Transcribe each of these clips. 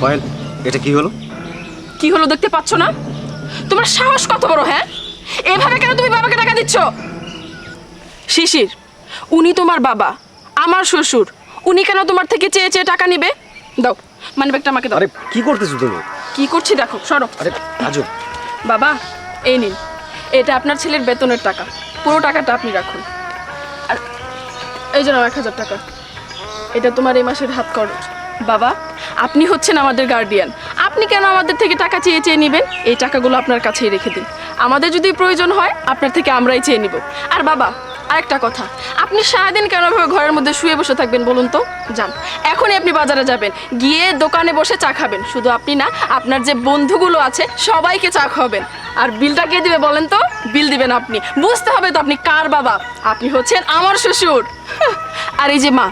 পায়েল, এটা কি হলো? কি হলো দেখতে পাচ্ছ না? তোমার সাহস কত বড়? হ্যাঁ, এভাবে কেন তুমি বাবাকে টাকা দিচ্ছ? শিশির, উনি তোমার বাবা, আমার শ্বশুর, উনি কেন তোমার থেকে চেয়ে চেয়ে টাকা নিবে? দাও মানিব্যাগটা আমাকে দাও। আরে কি করতেছো তুমি? কি করছি দেখো, সরো। আরে আজব। বাবা, এই নিন, এটা আপনার ছেলের বেতনের টাকা, পুরো টাকাটা আপনি রাখুন। আর এই জন্য 1000 টাকা, এটা তোমার এই মাসের হাত খরচ। বাবা, আপনি হচ্ছেন আমাদের গার্ডিয়ান, আপনি কেন আমাদের থেকে টাকা চেয়ে চেয়ে নেবেন? এই টাকাগুলো আপনার কাছেই রেখে দিন, আমাদের যদি প্রয়োজন হয় আপনার থেকে আমরাই চেয়ে নিব। আর বাবা, আরেকটা কথা, আপনি সারাদিন কেন ভাবে ঘরের মধ্যে শুয়ে বসে থাকবেন বলুন তো? যান, এখনই আপনি বাজারে যাবেন, গিয়ে দোকানে বসে চা খাবেন। শুধু আপনি না, আপনার যে বন্ধুগুলো আছে সবাইকে চা খাবেন। আর বিলটা কে দিবে বলেন তো? বিল দিবেন আপনি। বুঝতে হবে তো আপনি কার বাবা, আপনি হচ্ছেন আমার শ্বশুর। আর এই যে মা,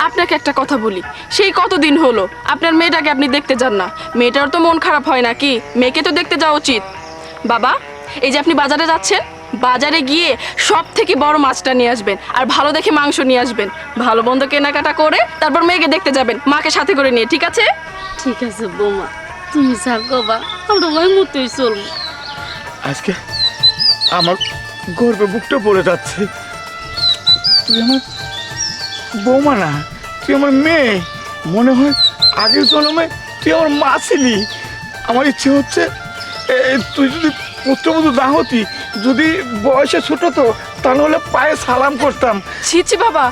আপনাকে একটা কথা বলি, সেই কতদিন হলো আপনার মেয়েটাকে আপনি দেখতে যান না? মেয়েটার তো মন খারাপ হয় নাকি? মেয়েকে তো দেখতে যাওয়া উচিত। বাবা, এই যে আপনি বাজারে যাচ্ছেন, বাজারে গিয়ে সব থেকে বড় মাছটা নিয়ে আসবেন, আর ভালো দেখে মাংস নিয়ে আসবেন। ভালো মন্দ কেনাকাটা করে তারপর মেয়েকে দেখতে যাবেন, মাকে সাথে করে নিয়ে, ঠিক আছে? ঠিক আছে বৌমা, তুমি যা কবা আমরা ওই মতোই চলবো। আজকে আমার গর্বে বুকটা পড়ে যাচ্ছে। তুই আমার বৌমা না, তুই আমার মেয়ে। মনে হয় আগের জন্মে তুই আমার মা ছিলি। আমার ইচ্ছে হচ্ছে তুই যদি পুত্রবধূ না হতি, যদি বয়সে ছোট তো, তাহলে পায়ে সালাম করতাম। ছি ছি বাবা,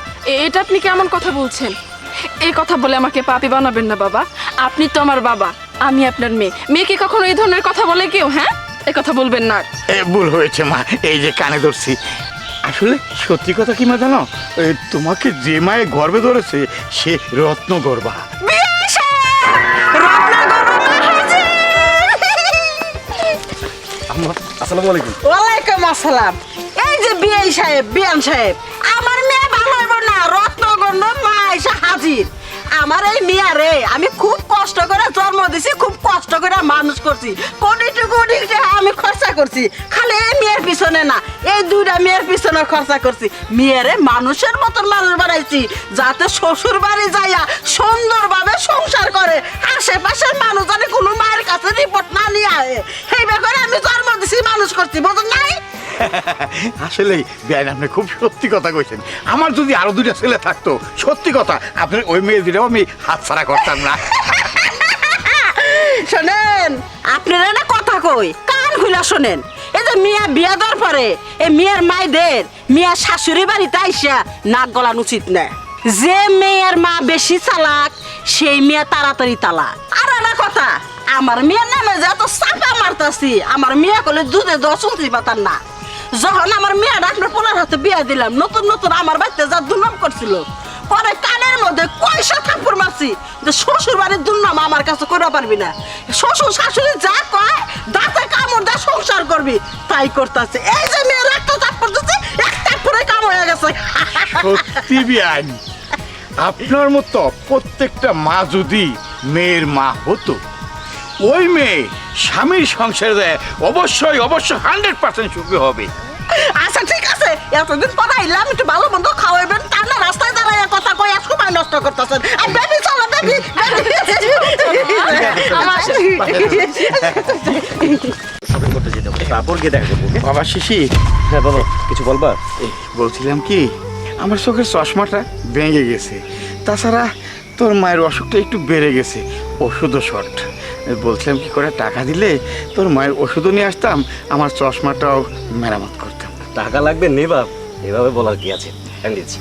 এটা আপনি কেমন কথা বলছেন? এই কথা বলে আমাকে পাপী বানাবেন না বাবা। আপনি তো আমার বাবা, আমি আপনার মেয়ে। মেয়েকে কখনো এই ধরনের কথা বলে কেউ? হ্যাঁ, এই কথা বলবেন না। ভুল হয়েছে মা, এই যে কানে ধরছি। আসলে সত্যি কথা কি মা জানো, তোমাকে যে মায়ে গর্বে ধরেছে সে রত্ন গর্বা। আসসালামু আলাইকুম। ওয়ালাইকুম আসসালাম। এই যে বিআই সাহেব, বিয়ান সাহেব, আমার মেয়ে ভালো হইব না, রত্নগণ্ড মা এসে হাজির। আমার এই মেয়ে রে আমি খুব কষ্ট করে জন্ম দিছি, খুব কষ্ট করে মানুষ করছি, কোটি টাকা আমি খরচা করছি। খালি এই মেয়ের পিছনে না, এই দুইটা মেয়ের পিছনে খরচা করছি। মেয়েরে মানুষের মতন মানুষ বানাইছি, যাতে শ্বশুর বাড়ি যাইয়া সুন্দরভাবে সংসার করে, আশেপাশের মানুষ জানে কোনো মায়ের কাছে রিপোর্ট না নিয়ে আয়। সেই ব্যাপারে আমি জন্ম দিছি, মানুষ করছি, বোঝেন নাই? আসলেই বেআইন, আপনি খুব সত্যি কথা কইছেন। আমার যদি আরো দুইটা ছেলে থাকতো, সত্যি কথা আপনার ওই মেয়ে দুটাও আমি হাতছাড়া করতাম না। শোনেন, আপনারা না কথা কই, কান খুলা শোনেন। এই যে মিয়া বিয়া দেওয়ার পরে এই মিয়ার মাইদের মিয়ার শাশুড়ি বাড়িতে আইসা নাক গলান উচিত না। যে মেয়ের মা বেশি চালাক সেই মেয়ে তাড়াতাড়ি তালাক। আর না কথা, আমার মেয়ের নামে যে এত চাপা মারতাছি, আমার মেয়ে কলে দুধে দশ চলতে পাতার না। যখন আমার মেয়েটা আপনার পোলার হাতে বিয়া দিলাম, নতুন নতুন আমার বাড়িতে যা দুর্নাম করছিল, পরে কানের মধ্যে কয়সা থাপ্পড় মারছি যে শ্বশুর বাড়ির দুর্নাম আমার কাছে করে পারবি না। শ্বশুর শাশুড়ি যা কয় দাঁতে কামড় দিয়ে সংসার করবি, তাই করতেছে। এই যে মেয়ের একটা থাপ্পড় দিচ্ছে, এক থাপ্পড়ে কাম হয়ে গেছে। সত্যি বেআইন, আপনার মতো প্রত্যেকটা মা যদি মেয়ের মা হতো, ওই মেয়ে স্বামীর সংসারে অবশ্যই 100% সুখী হবে। আচ্ছা ঠিক আছে, এতদিন পর আইলাম, একটু ভালো মন্দ খাওয়াইবেন, তা না রাস্তায় দাঁড়ায় কথা কই আর সময় নষ্ট করতেছেন। আর বেবি চলো, বেবি শপিং করতে যেতে হবে, তারপর গিয়ে দেখা করবো। বাবা শিশি, হ্যাঁ বাবা, কিছু বলবা? বলছিলাম কি, আমার চোখের চশমাটা ভেঙে গেছে, তাছাড়া তোর মায়ের অসুখটা একটু বেড়ে গেছে, ওষুধও শর্ট। বলছিলাম কি করে টাকা দিলে তোর মায়ের ওষুধও নিয়ে আসতাম, আমার চশমাটাও মেরামত করতাম। টাকা লাগবে নেবা, এভাবে বলার কি আছে? আমি দিচ্ছি।